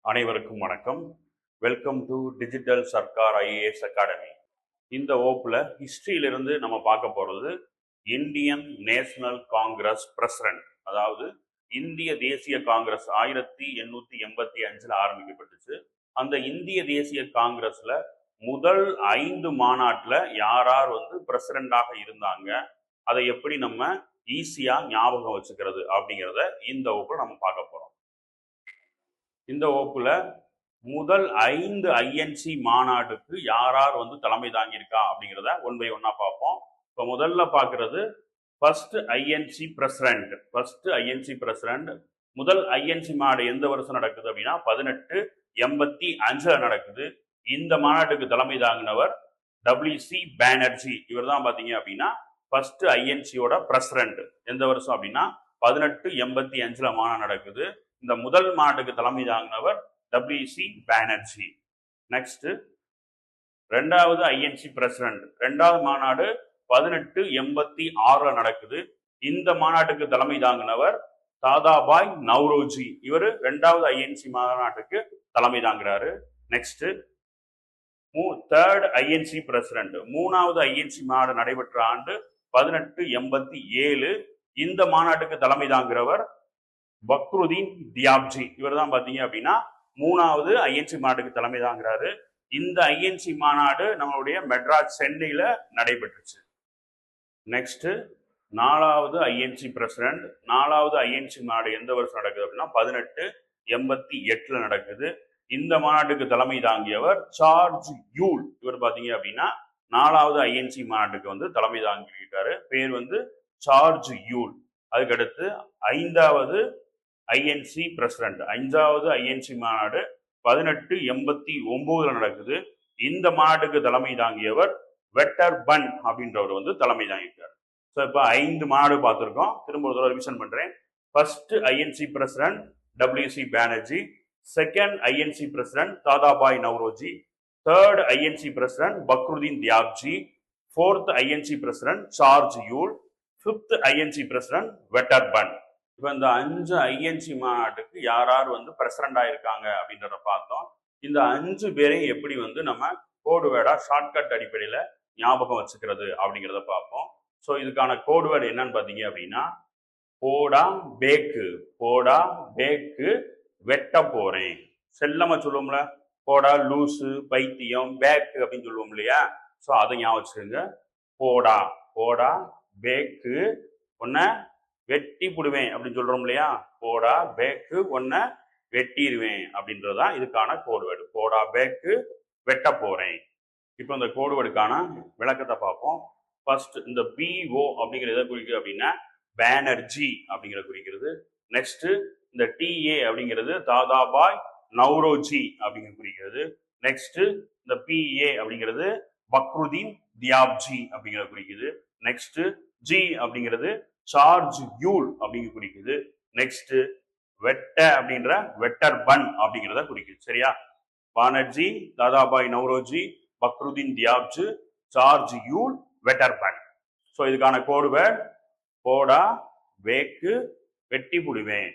அனைவருக்கும் வணக்கம். Welcome to digital Sarkar IAS academy. இந்த வகுப்புல ஹிஸ்டரியிலிருந்து நம்ம பார்க்க போறது இந்தியன் நேஷனல் காங்கிரஸ் பிரசிடென்ட், அதாவது இந்திய தேசிய காங்கிரஸ் 1885 ஆரம்பிக்கப்பட்டுச்சு. அந்த இந்திய தேசிய காங்கிரஸ்ல முதல் 5 மாநாட்டுல யார் பிரசிடென்டாக இருந்தாங்க, அதை எப்படி நம்ம ஈஸியா ஞாபகம் வச்சுக்கிறது அப்படிங்கிறத இந்த வகுப்புல நம்ம பார்க்க போறோம். இந்த வகுப்புல முதல் 5 ஐஎன்சி மாநாட்டுக்கு யார் தலைமை தாங்கியிருக்கா அப்படிங்கிறத ஒன் பை ஒன்னா பார்ப்போம். இப்போ முதல்ல பார்க்கறது ஃபர்ஸ்ட் ஐஎன்சி பிரசிடென்ட். முதல் ஐஎன்சி மாநாடு எந்த வருஷம் நடக்குது அப்படின்னா 1885 நடக்குது. இந்த மாநாட்டுக்கு தலைமை தாங்கினவர் டபிள்யூசி பானர்ஜி. இவர் தான் பாத்தீங்க அப்படின்னா ஃபர்ஸ்ட் ஐஎன்சியோட பிரசிடென்ட். எந்த வருஷம் அப்படின்னா 1885 மாநாடு நடக்குது. இந்த முதல் மாநாட்டுக்கு தலைமை தாங்கினவர் டபிள்யூசி பானர்ஜி. நெக்ஸ்ட் ரெண்டாவது ஐஎன்சி பிரசிடென்ட். ரெண்டாவது மாநாடு 1886 நடக்குது. இந்த மாநாட்டுக்கு தலைமை தாங்கினவர் தாதாபாய் நவ்ரோஜி. இவர் ரெண்டாவது ஐஎன்சி மாநாட்டுக்கு தலைமை தாங்குறாரு. Next third INC president. மூணாவது ஐஎன்சி மாநாடு நடைபெற்ற ஆண்டு 1887. இந்த மாநாட்டுக்கு தலைமை தாங்குறவர் பக்ருதீன் தியாப்ஜி. இவர் தான் பாத்தீங்க அப்படின்னா மூணாவது ஐஎன்சி மாநாட்டுக்கு தலைமை தாங்குறாரு. இந்த ஐஎன்சி மாநாடு நம்மளுடைய மெட்ராஸ் சென்னையில நடைபெற்றுச்சு. நெக்ஸ்ட் நாலாவது ஐஎன்சி பிரசிடென்ட். நாலாவது ஐஎன்சி மாநாடு எந்த வருஷம் நடக்குது அப்படின்னா 1888 நடக்குது. இந்த மாநாட்டுக்கு தலைமை தாங்கியவர் சார்ஜ் யூல். இவர் பாத்தீங்க அப்படின்னா நாலாவது ஐஎன்சி மாநாட்டுக்கு தலைமை தாங்கியிருக்காரு. பேர் சார்ஜ் யூல். அதுக்கடுத்து ஐந்தாவது ஐஎன்சி பிரசிடென்ட். அஞ்சாவது ஐஎன்சி மாநாடு 1889 நடக்குது. இந்த மாநாட்டுக்கு தலைமை தாங்கியவர் வெட்டர் பன் அப்படின்றவர் தலைமை தாங்கியிருக்காரு. ஸோ இப்போ 5 மாநாடு பார்த்துருக்கோம். திரும்ப ஒரு தடவை ரிவிஷன் பண்றேன். First INC president WC Banerjee. Second INC president Dadabhai Naoroji. Third INC president Badruddin Tyabji. Fourth INC president George Yule. Fifth INC president Wedderburn. இப்போ இந்த 5 ஐஎன்சி மாநாட்டுக்கு யார் பிரசிடென்ட் ஆயிருக்காங்க அப்படின்றத பார்த்தோம். இந்த 5 பேரையும் எப்படி நம்ம கோடு வேர்டா ஷார்ட்கட் அடிப்படையில ஞாபகம் வச்சுக்கிறது அப்படிங்கிறத பார்ப்போம். ஸோ இதுக்கான கோடு வேர்டு என்னன்னு பார்த்தீங்க அப்படின்னா போடா பேக்கு. போடா பேக்கு வெட்ட போறேன். செல்லமா சொல்லுவோம்ல, போடா லூசு பைத்தியம் பேக்கு அப்படின்னு சொல்லுவோம் இல்லையா. ஸோ அதை ஞாபகம் வச்சுக்கோங்க. போடா போடா பேக்கு ஒன்ன வெட்டி புடுவேன் அப்படின்னு சொல்றோம் இல்லையா. போடா பேக்கு ஒன்ன வெட்டிடுவேன் அப்படின்றதுதான் இதுக்கான கோடுவேர்டு. போடா பேக்கு வெட்ட போறேன். இப்போ இந்த கோடுவேர்டுக்கான விளக்கத்தை பார்ப்போம். ஃபர்ஸ்ட் இந்த பிஓ அப்படிங்கிறது எதை குறிக்குது அப்படின்னா பானர்ஜி அப்படிங்கிறத குறிக்கிறது. நெக்ஸ்ட் இந்த டிஏ அப்படிங்கிறது தாதாபாய் நவ்ரோஜி அப்படிங்கிறது குறிக்கிறது. நெக்ஸ்ட் இந்த பிஏ அப்படிங்கிறது பக்ருதீன் தியாப்ஜி அப்படிங்கிறத குறிக்குது. நெக்ஸ்ட் ஜி அப்படிங்கிறது சார்ஜ் யூல் அப்படிங்க குறிக்குது. நெக்ஸ்ட் வெட்ட அப்படின்ற வெட்டர் பன் அப்படிங்கிறத குறிக்குது. சரியா? பானர்ஜி, தாதாபாய் நவ்ரோஜி, பக்ருதீன் தியாப்ஜி, சார்ஜ் யூல், வெட்டர் பன். ஸோ இதுக்கான கோடு வேர்ட் போடா வேக்கு வெட்டி புடுவேன்.